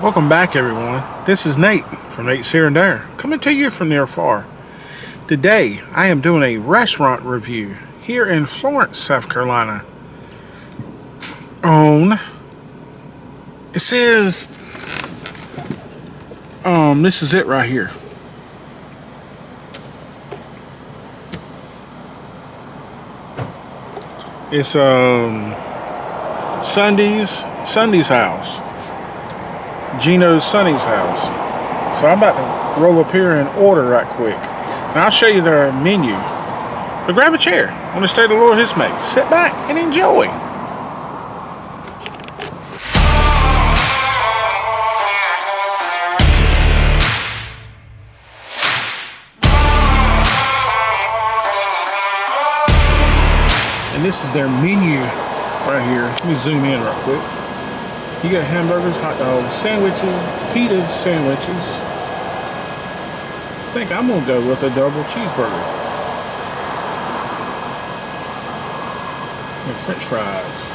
Welcome back, everyone. This is Nate from Nate's Here and There, coming to you from near or far. Today, I am doing a restaurant review here in Florence, South Carolina. It says, this is it right here. It's Sunday's house. Gen0o's Sonny's house. So I'm about to roll up here and order right quick. And I'll show you their menu. But grab a chair on the state the Lord has made. Sit back and enjoy. And this is their menu right here. Let me zoom in right quick. You got hamburgers, hot dogs, sandwiches, pita sandwiches. I think I'm gonna go with a double cheeseburger. And French fries.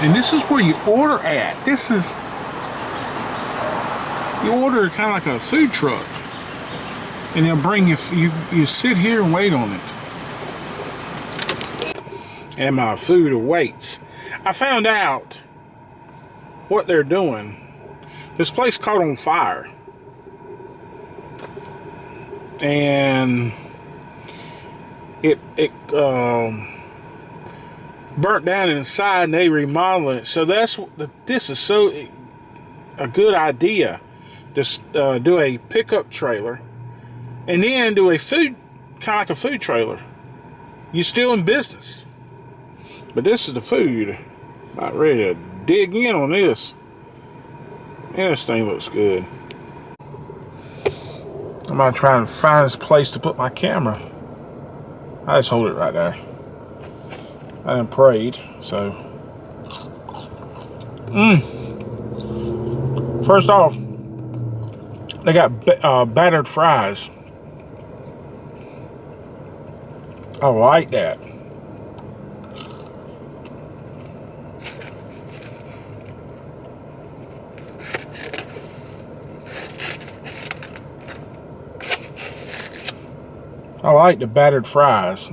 And this is where you order at. You order kind of like a food truck. And they'll bring you sit here and wait on it. And my food awaits. I found out what they're doing. This place caught on fire. And it burnt down inside, and they remodeled it. So this is so a good idea. Just do a pickup trailer. And then do a food, kind of like a food trailer. You're still in business. But this is the food. About ready to dig in on this. And this thing looks good. I'm gonna try and find this place to put my camera. I just hold it right there. I done prayed, so. First off, they got battered fries. I like that. I like the battered fries.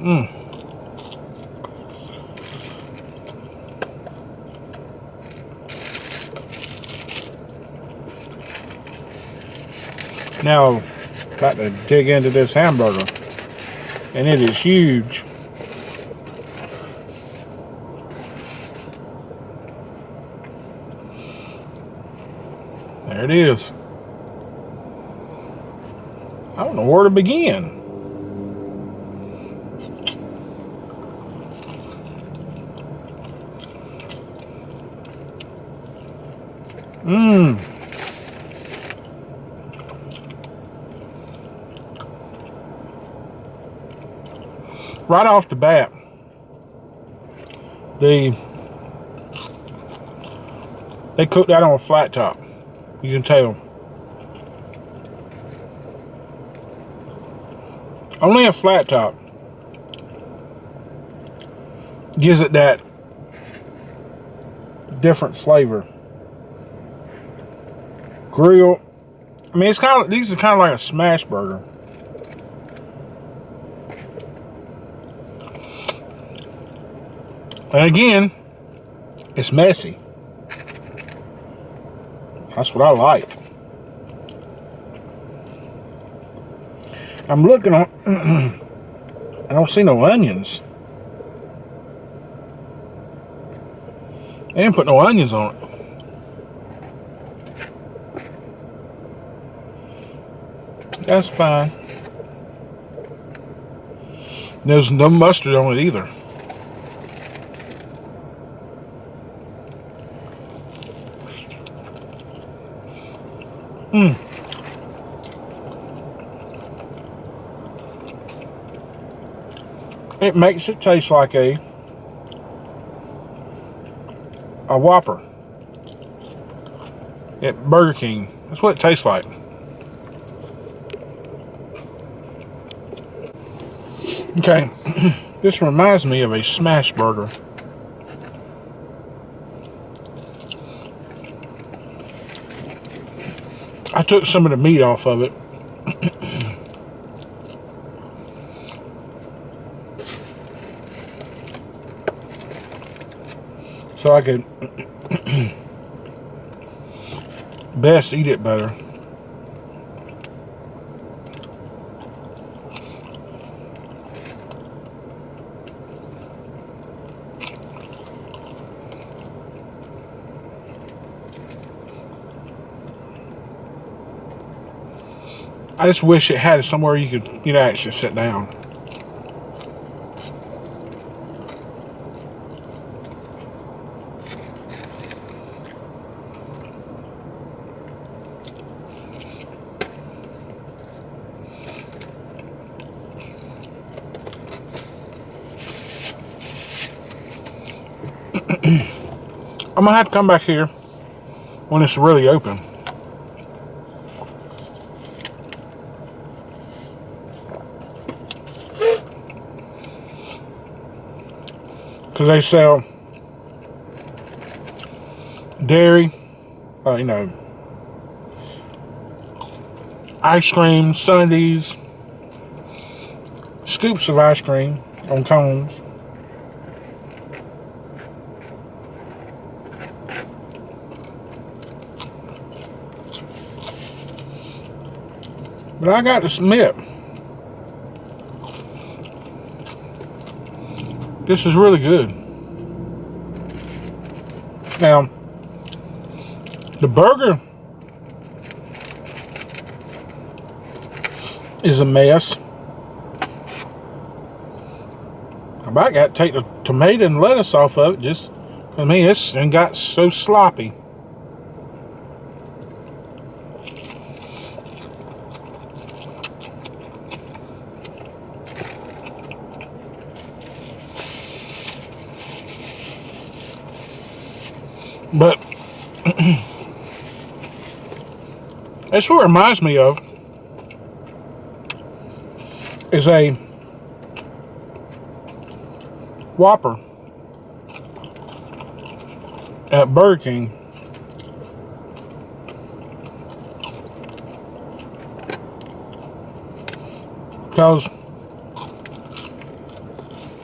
Now, about to dig into this hamburger. And it is huge. There it is. I don't know where to begin. Right off the bat, they cooked that on a flat top. You can tell. Only a flat top gives it that different flavor. Grill. I mean, these are kind of like a smash burger. And again, it's messy. That's what I like. I'm looking on. I don't see no onions. They didn't put no onions on it. That's fine. There's no mustard on it either. It makes it taste like a Whopper at Burger King. That's what it tastes like. Okay. This reminds me of a smash burger. I took some of the meat off of it. So I could best eat it better. I just wish it had somewhere you could, actually sit down. I'm gonna have to come back here when it's really open. Because they sell dairy, ice cream, sundaes, scoops of ice cream on cones. But I got to admit, this is really good. Now, the burger is a mess. I might got to take the tomato and lettuce off of it, it's got so sloppy. But that's what it reminds me of, is a Whopper at Burger King. Because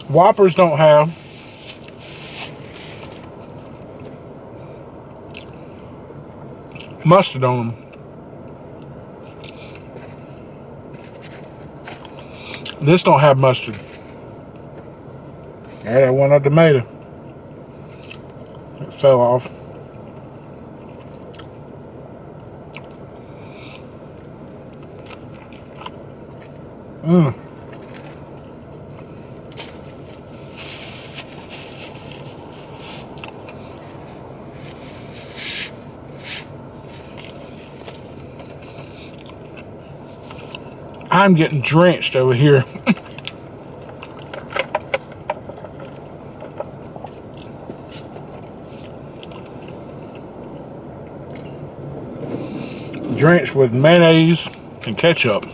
Whoppers don't have mustard on them. This don't have mustard. I had one of the tomato. It fell off. I'm getting drenched over here. Drenched with mayonnaise and ketchup.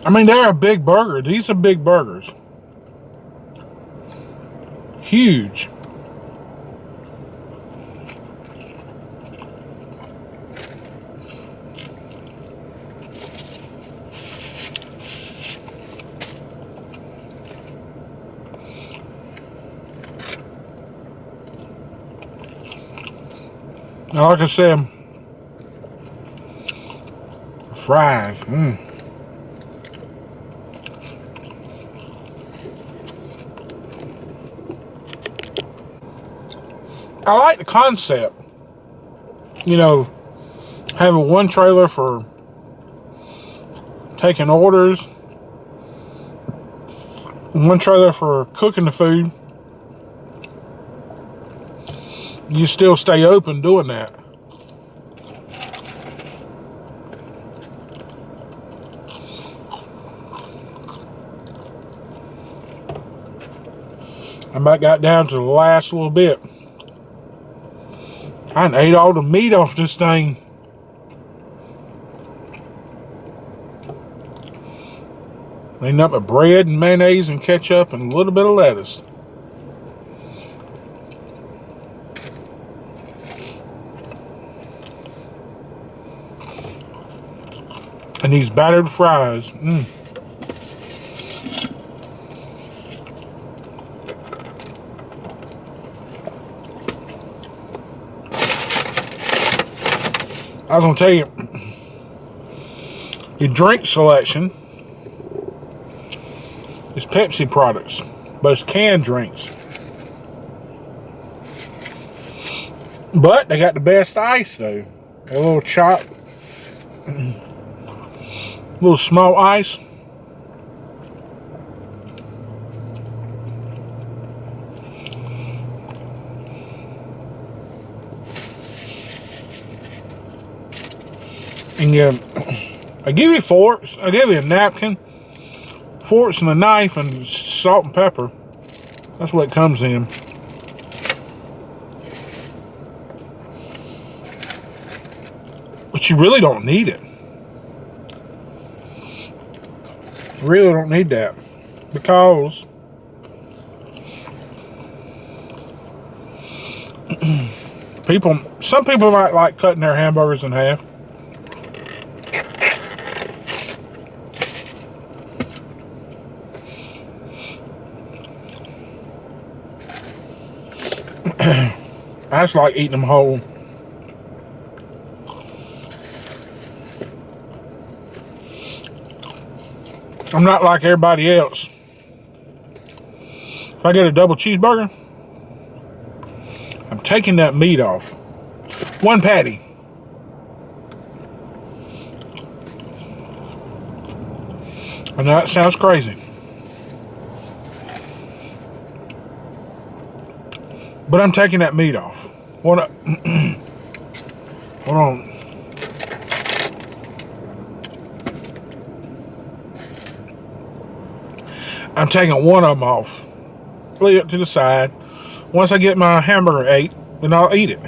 I mean, they're a big burger. These are big burgers. Huge. Now, like I said, fries. I like the concept. Having one trailer for taking orders, one trailer for cooking the food. You still stay open doing that. I about got down to the last little bit. I ate all the meat off this thing. Ain't nothing but bread and mayonnaise and ketchup and a little bit of lettuce. And these battered fries. I was going to tell you, your drink selection is Pepsi products, but it's canned drinks. But they got the best ice, though. A little chop, little small ice. And I give you forks. I give you a napkin, forks and a knife, and salt and pepper. That's what it comes in. But you really don't need it. Really don't need that, because some people might like cutting their hamburgers in half. I just like eating them whole. I'm not like everybody else. If I get a double cheeseburger, I'm taking that meat off. One patty. I know that sounds crazy, but I'm taking that meat off. Hold on. I'm taking one of them off. Leave it to the side. Once I get my hamburger ate, then I'll eat it.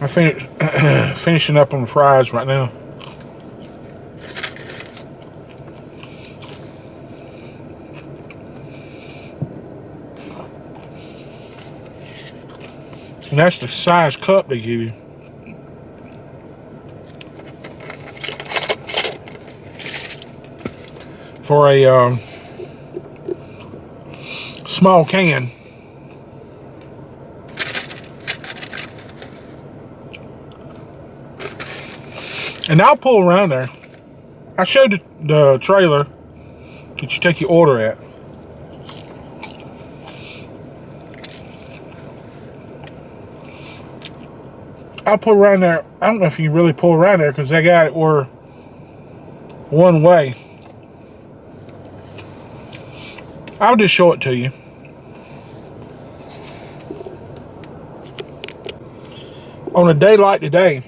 I finished finishing up on the fries right now. And that's the size cup they give you. For a small can. And I'll pull around there. I showed the trailer that you take your order at. I'll pull around there. I don't know if you can really pull around there because they got it where one way. I'll just show it to you. On a day like today,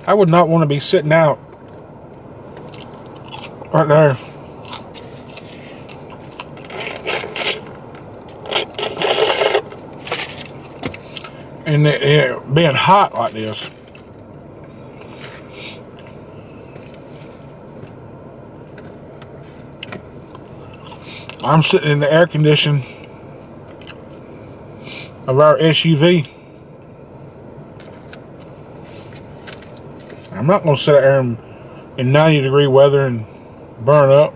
I would not want to be sitting out right there. And it being hot like this. I'm sitting in the air condition of our SUV. I'm not going to sit out there in 90-degree weather and burn up.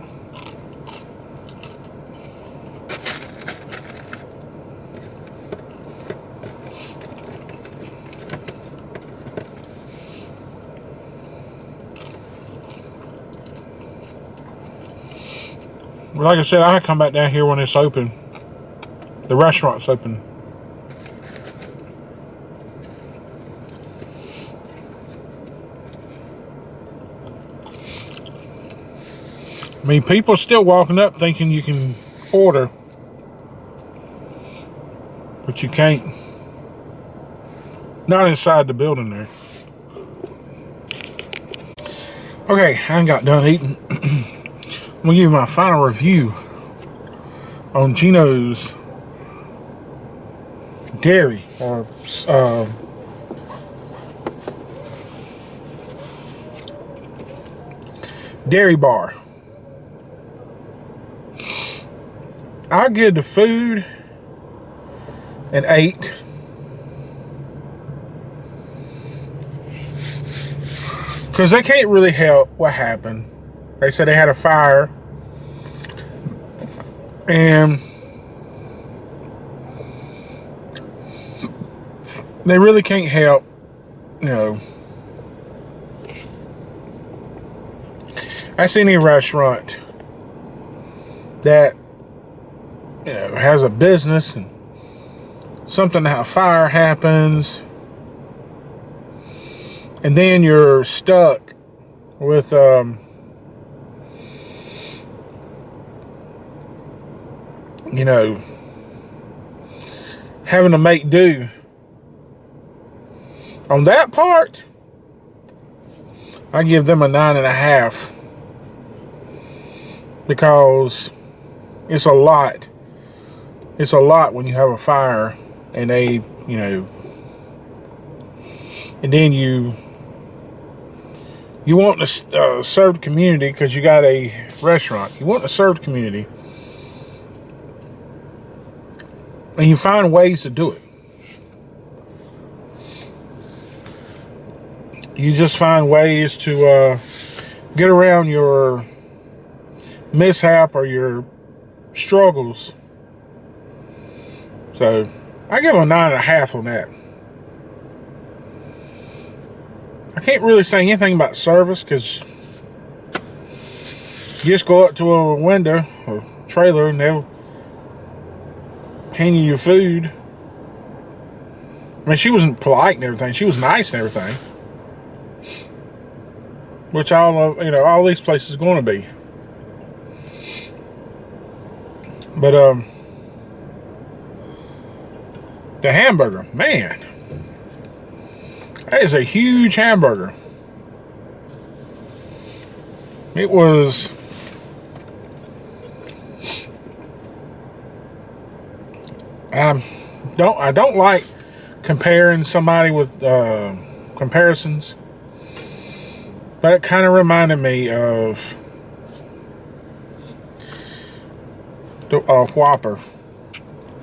Like I said, I come back down here when it's open. The restaurant's open. I mean, people are still walking up thinking you can order, but you can't. Not inside the building there. Okay, I ain't got done eating. I'm gonna give you my final review on Gen0o's dairy or dairy bar. I give the food an 8. Because they can't really help what happened. They said they had a fire. And they really can't help, you know. That's any restaurant that, you know, has a business and something, a fire happens, and then you're stuck with you know, having to make do on that part. I give them a 9.5 because it's a lot. It's a lot when you have a fire and they, you know, and then you want to serve the community because you got a restaurant. You want to serve the community, and you find ways to do it. You just find ways to get around your mishap or your struggles. So I give them a 9.5 on that. I can't really say anything about service because you just go up to a window or trailer and they'll hand you your food. I mean, she wasn't polite and everything. She was nice and everything, which all these places are going to be. But the hamburger, man, that is a huge hamburger. It was I don't like comparing somebody with comparisons, but it kind of reminded me of the Whopper.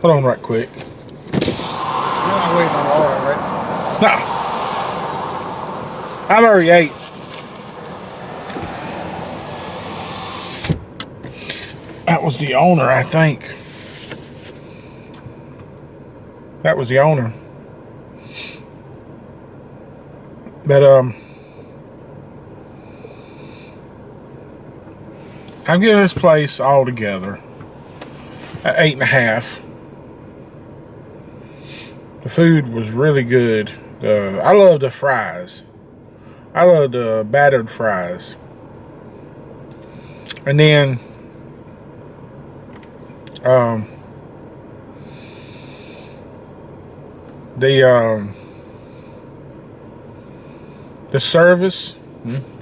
Hold on right quick. You're not waiting on the order, right? No. I've already ate. That was the owner, I think. That was the owner. But I'm giving this place all together at 8.5. The food was really good. I love the fries. I love the battered fries. And then the service.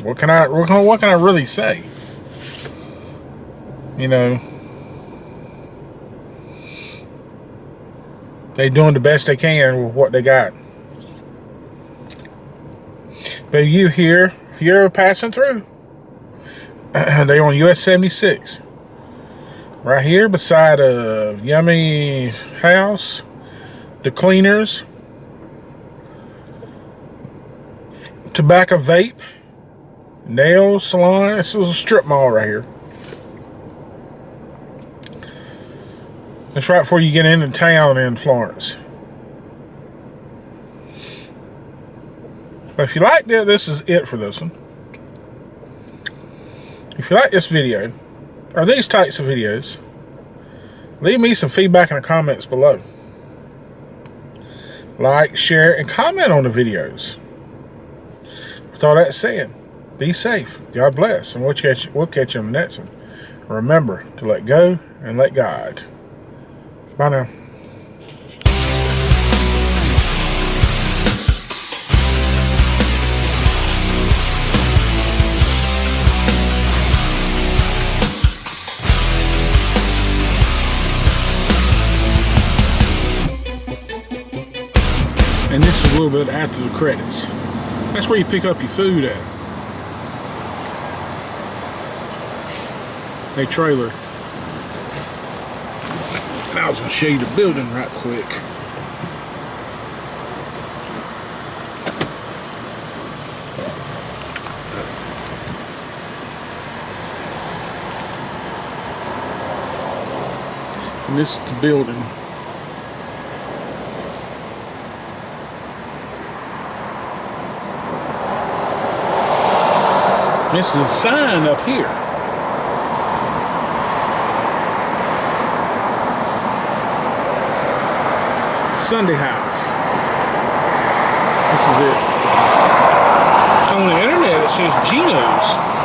What can I really say? You know, they doing the best they can with what they got. But if you're passing through, they on US 76, right here beside a Yummy House, the Cleaners, Tobacco Vape, Nail Salon. This is a strip mall right here. It's right before you get into town in Florence. But if you like that, this is it for this one. If you like this video, or these types of videos, leave me some feedback in the comments below. Like, share, and comment on the videos. With all that said, be safe. God bless. And we'll catch you on the next one. Remember to let go and let God. Bye now. And this is a little bit after the credits. That's where you pick up your food at. A trailer. And I was going to show you the building right quick. And this is the building. This is a sign up here. Sunday House. This is it. On the internet it says Gen0o's.